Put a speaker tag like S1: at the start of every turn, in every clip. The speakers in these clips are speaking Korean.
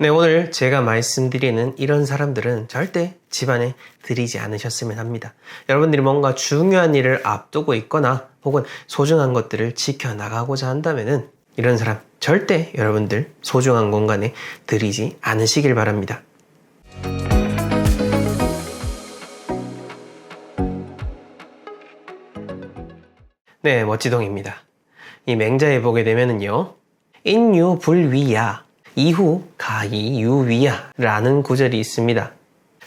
S1: 네, 오늘 제가 말씀드리는 이런 사람들은 절대 집안에 들이지 않으셨으면 합니다. 여러분들이 뭔가 중요한 일을 앞두고 있거나 혹은 소중한 것들을 지켜나가고자 한다면은 이런 사람 절대 여러분들 소중한 공간에 들이지 않으시길 바랍니다. 네, 멋지동입니다. 이 맹자에 보게 되면은요, 인유불위야, 이후 가이유위야 라는 구절이 있습니다.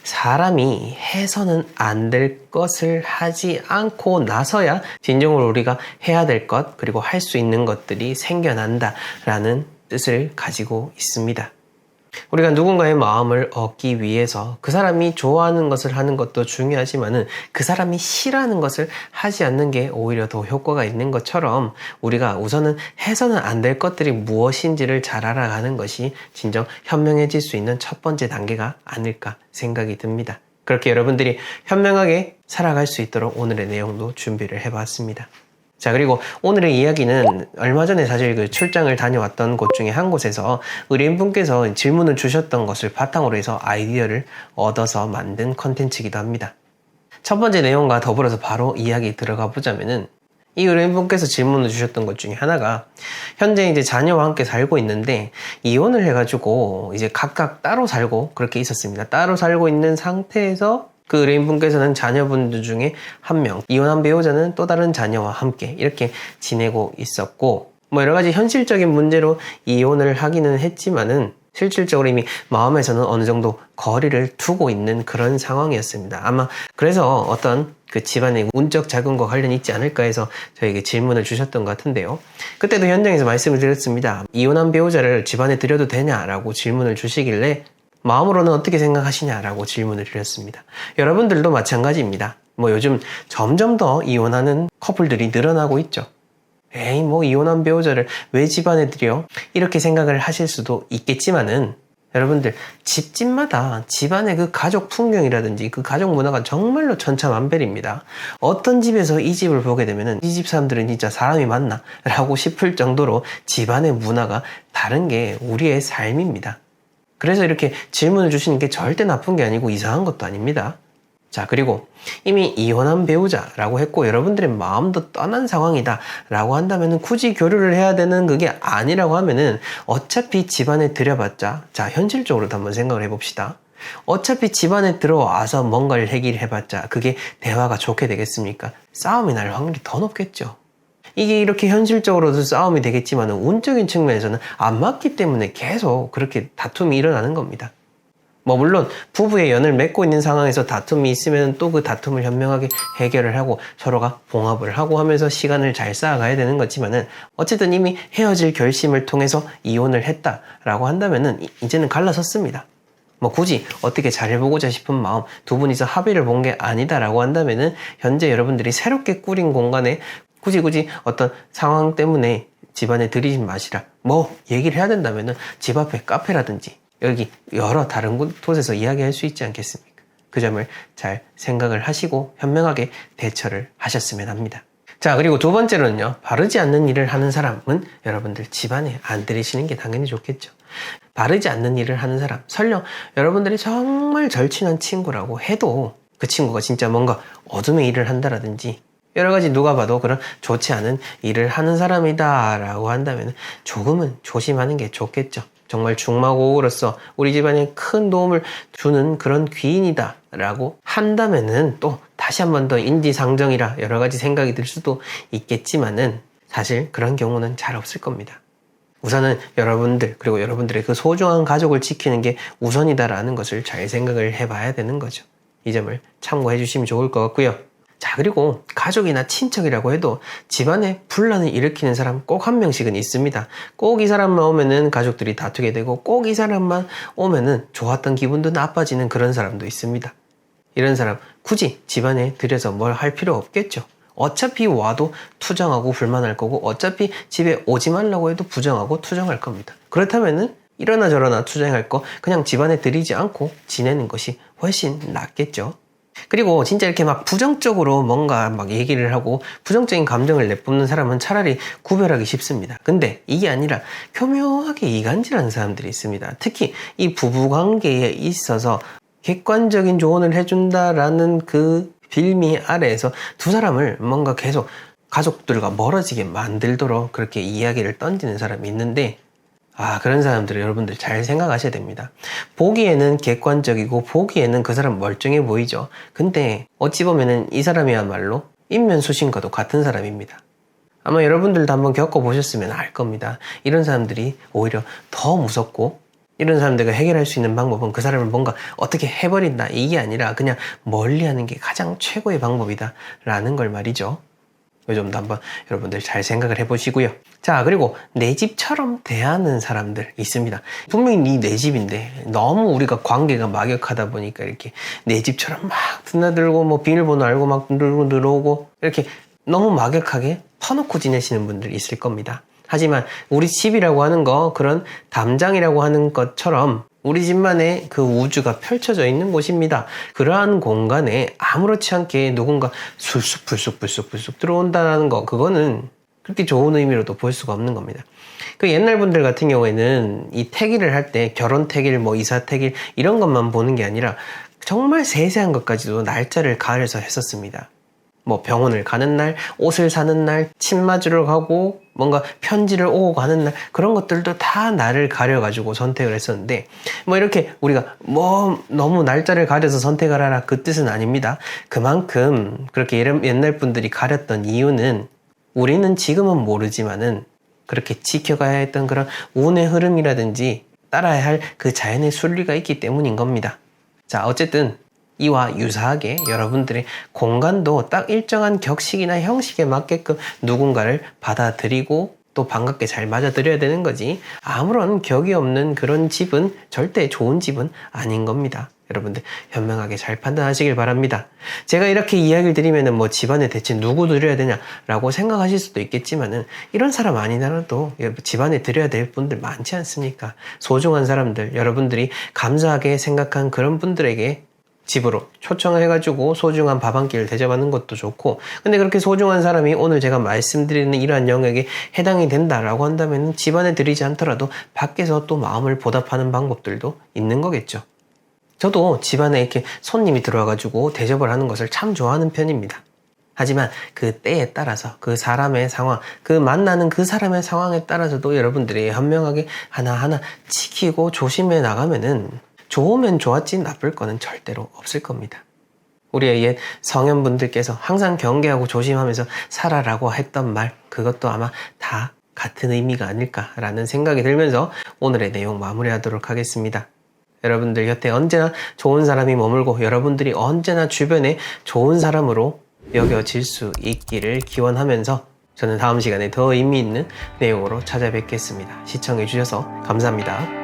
S1: 사람이 해서는 안 될 것을 하지 않고 나서야 진정으로 우리가 해야 될 것, 그리고 할 수 있는 것들이 생겨난다 라는 뜻을 가지고 있습니다. 우리가 누군가의 마음을 얻기 위해서 그 사람이 좋아하는 것을 하는 것도 중요하지만은 그 사람이 싫어하는 것을 하지 않는 게 오히려 더 효과가 있는 것처럼 우리가 우선은 해서는 안 될 것들이 무엇인지를 잘 알아가는 것이 진정 현명해질 수 있는 첫 번째 단계가 아닐까 생각이 듭니다. 그렇게 여러분들이 현명하게 살아갈 수 있도록 오늘의 내용도 준비를 해봤습니다. 자, 그리고 오늘의 이야기는 얼마 전에 사실 그 출장을 다녀왔던 곳 중에 한 곳에서 의뢰인분께서 질문을 주셨던 것을 바탕으로 해서 아이디어를 얻어서 만든 컨텐츠이기도 합니다. 첫 번째 내용과 더불어서 바로 이야기 들어가 보자면은 이 의뢰인분께서 질문을 주셨던 것 중에 하나가 현재 이제 자녀와 함께 살고 있는데 이혼을 해가지고 이제 각각 따로 살고 그렇게 있었습니다. 따로 살고 있는 상태에서 그 의뢰인분께서는 자녀분들 중에 한 명, 이혼한 배우자는 또 다른 자녀와 함께 이렇게 지내고 있었고 뭐 여러 가지 현실적인 문제로 이혼을 하기는 했지만은 실질적으로 이미 마음에서는 어느 정도 거리를 두고 있는 그런 상황이었습니다. 아마 그래서 어떤 그 집안의 운적 자금과 관련이 있지 않을까 해서 저에게 질문을 주셨던 것 같은데요. 그때도 현장에서 말씀을 드렸습니다. 이혼한 배우자를 집안에 들여도 되냐라고 질문을 주시길래 마음으로는 어떻게 생각하시냐라고 질문을 드렸습니다. 여러분들도 마찬가지입니다. 뭐 요즘 점점 더 이혼하는 커플들이 늘어나고 있죠. 에이, 뭐 이혼한 배우자를 왜 집안에 들여? 이렇게 생각을 하실 수도 있겠지만은 여러분들 집집마다 집안의 그 가족 풍경이라든지 그 가족 문화가 정말로 천차만별입니다. 어떤 집에서 이 집을 보게 되면은 이 집 사람들은 진짜 사람이 맞나? 라고 싶을 정도로 집안의 문화가 다른 게 우리의 삶입니다. 그래서 이렇게 질문을 주시는 게 절대 나쁜 게 아니고 이상한 것도 아닙니다. 자, 그리고 이미 이혼한 배우자라고 했고 여러분들의 마음도 떠난 상황이다 라고 한다면 굳이 교류를 해야 되는 그게 아니라고 하면은 어차피 집안에 들여봤자, 자, 현실적으로도 한번 생각을 해봅시다. 어차피 집안에 들어와서 뭔가를 해결해봤자 그게 대화가 좋게 되겠습니까? 싸움이 날 확률이 더 높겠죠. 이게 이렇게 현실적으로도 싸움이 되겠지만 운적인 측면에서는 안 맞기 때문에 계속 그렇게 다툼이 일어나는 겁니다. 뭐 물론 부부의 연을 맺고 있는 상황에서 다툼이 있으면 또 그 다툼을 현명하게 해결을 하고 서로가 봉합을 하고 하면서 시간을 잘 쌓아가야 되는 거지만은 어쨌든 이미 헤어질 결심을 통해서 이혼을 했다라고 한다면은 이제는 갈라섰습니다. 뭐 굳이 어떻게 잘해보고자 싶은 마음 두 분이서 합의를 본 게 아니다라고 한다면은 현재 여러분들이 새롭게 꾸린 공간에 굳이 어떤 상황 때문에 집안에 들이지 마시라. 뭐 얘기를 해야 된다면은 집 앞에 카페라든지 여기 여러 다른 곳에서 이야기할 수 있지 않겠습니까? 그 점을 잘 생각을 하시고 현명하게 대처를 하셨으면 합니다. 자, 그리고 두 번째로는요. 바르지 않는 일을 하는 사람은 여러분들 집안에 안 들이시는 게 당연히 좋겠죠. 바르지 않는 일을 하는 사람, 설령 여러분들이 정말 절친한 친구라고 해도 그 친구가 진짜 뭔가 어둠의 일을 한다라든지 여러 가지 누가 봐도 그런 좋지 않은 일을 하는 사람이다 라고 한다면 조금은 조심하는 게 좋겠죠. 정말 중마고우로서 우리 집안에 큰 도움을 주는 그런 귀인이다 라고 한다면은 또 다시 한 번 더 인지상정이라 여러 가지 생각이 들 수도 있겠지만은 사실 그런 경우는 잘 없을 겁니다. 우선은 여러분들 그리고 여러분들의 그 소중한 가족을 지키는 게 우선이다라는 것을 잘 생각을 해봐야 되는 거죠. 이 점을 참고해 주시면 좋을 것 같고요. 자, 그리고 가족이나 친척이라고 해도 집안에 분란을 일으키는 사람 꼭 한 명씩은 있습니다. 꼭 이 사람만 오면은 가족들이 다투게 되고 꼭 이 사람만 오면은 좋았던 기분도 나빠지는 그런 사람도 있습니다. 이런 사람 굳이 집안에 들여서 뭘 할 필요 없겠죠. 어차피 와도 투정하고 불만할 거고 어차피 집에 오지 말라고 해도 부정하고 투정할 겁니다. 그렇다면은 이러나 저러나 투정할 거 그냥 집안에 들이지 않고 지내는 것이 훨씬 낫겠죠. 그리고 진짜 이렇게 막 부정적으로 뭔가 막 얘기를 하고 부정적인 감정을 내뿜는 사람은 차라리 구별하기 쉽습니다. 근데 이게 아니라 교묘하게 이간질하는 사람들이 있습니다. 특히 이 부부관계에 있어서 객관적인 조언을 해준다라는 그 빌미 아래에서 두 사람을 뭔가 계속 가족들과 멀어지게 만들도록 그렇게 이야기를 던지는 사람이 있는데, 그런 사람들은 여러분들 잘 생각하셔야 됩니다. 보기에는 객관적이고 보기에는 그 사람 멀쩡해 보이죠. 근데 어찌 보면은 이 사람이야말로 인면수신과도 같은 사람입니다. 아마 여러분들도 한번 겪어보셨으면 알 겁니다. 이런 사람들이 오히려 더 무섭고, 이런 사람들과 해결할 수 있는 방법은 그 사람을 뭔가 어떻게 해버린다 이게 아니라 그냥 멀리하는 게 가장 최고의 방법이다 라는 걸 말이죠. 이 점도 한번 여러분들 잘 생각을 해보시고요. 자, 그리고 내 집처럼 대하는 사람들 있습니다. 분명히 내 집인데 너무 우리가 관계가 막역하다 보니까 이렇게 내 집처럼 막 드나들고 뭐 비밀번호 알고 막 들어오고 이렇게 너무 막역하게 퍼놓고 지내시는 분들이 있을 겁니다. 하지만 우리 집이라고 하는 거, 그런 담장이라고 하는 것처럼 우리 집만의 그 우주가 펼쳐져 있는 곳입니다. 그러한 공간에 아무렇지 않게 누군가 불쑥 들어온다는 거, 그거는 그렇게 좋은 의미로도 볼 수가 없는 겁니다. 그 옛날 분들 같은 경우에는 이 택일을 할 때 결혼 택일, 뭐 이사 택일 이런 것만 보는 게 아니라 정말 세세한 것까지도 날짜를 가려서 했었습니다. 뭐 병원을 가는 날, 옷을 사는 날, 침 맞으러 가고 뭔가 편지를 오고 가는 날, 그런 것들도 다 날을 가려가지고 선택을 했었는데, 뭐 이렇게 우리가 뭐 너무 날짜를 가려서 선택을 하라 그 뜻은 아닙니다. 그만큼 그렇게 옛날 분들이 가렸던 이유는 우리는 지금은 모르지만은 그렇게 지켜가야 했던 그런 운의 흐름이라든지 따라야 할 그 자연의 순리가 있기 때문인 겁니다. 자, 어쨌든 이와 유사하게 여러분들의 공간도 딱 일정한 격식이나 형식에 맞게끔 누군가를 받아들이고 또 반갑게 잘 맞아들여야 되는 거지, 아무런 격이 없는 그런 집은 절대 좋은 집은 아닌 겁니다. 여러분들 현명하게 잘 판단하시길 바랍니다. 제가 이렇게 이야기를 드리면은 뭐 집안에 대체 누구 드려야 되냐라고 생각하실 수도 있겠지만은, 이런 사람 아니더라도 집안에 드려야 될 분들 많지 않습니까? 소중한 사람들, 여러분들이 감사하게 생각한 그런 분들에게 집으로 초청을 해가지고 소중한 밥 한 끼를 대접하는 것도 좋고, 근데 그렇게 소중한 사람이 오늘 제가 말씀드리는 이러한 영역에 해당이 된다라고 한다면 집안에 드리지 않더라도 밖에서 또 마음을 보답하는 방법들도 있는 거겠죠. 저도 집안에 이렇게 손님이 들어와가지고 대접을 하는 것을 참 좋아하는 편입니다. 하지만 그 때에 따라서 그 사람의 상황, 그 만나는 그 사람의 상황에 따라서도 여러분들이 현명하게 하나하나 지키고 조심해 나가면은 좋으면 좋았지 나쁠 거는 절대로 없을 겁니다. 우리의 옛 성현분들께서 항상 경계하고 조심하면서 살아라고 했던 말, 그것도 아마 다 같은 의미가 아닐까라는 생각이 들면서 오늘의 내용 마무리하도록 하겠습니다. 여러분들 곁에 언제나 좋은 사람이 머물고 여러분들이 언제나 주변에 좋은 사람으로 여겨질 수 있기를 기원하면서 저는 다음 시간에 더 의미 있는 내용으로 찾아뵙겠습니다. 시청해 주셔서 감사합니다.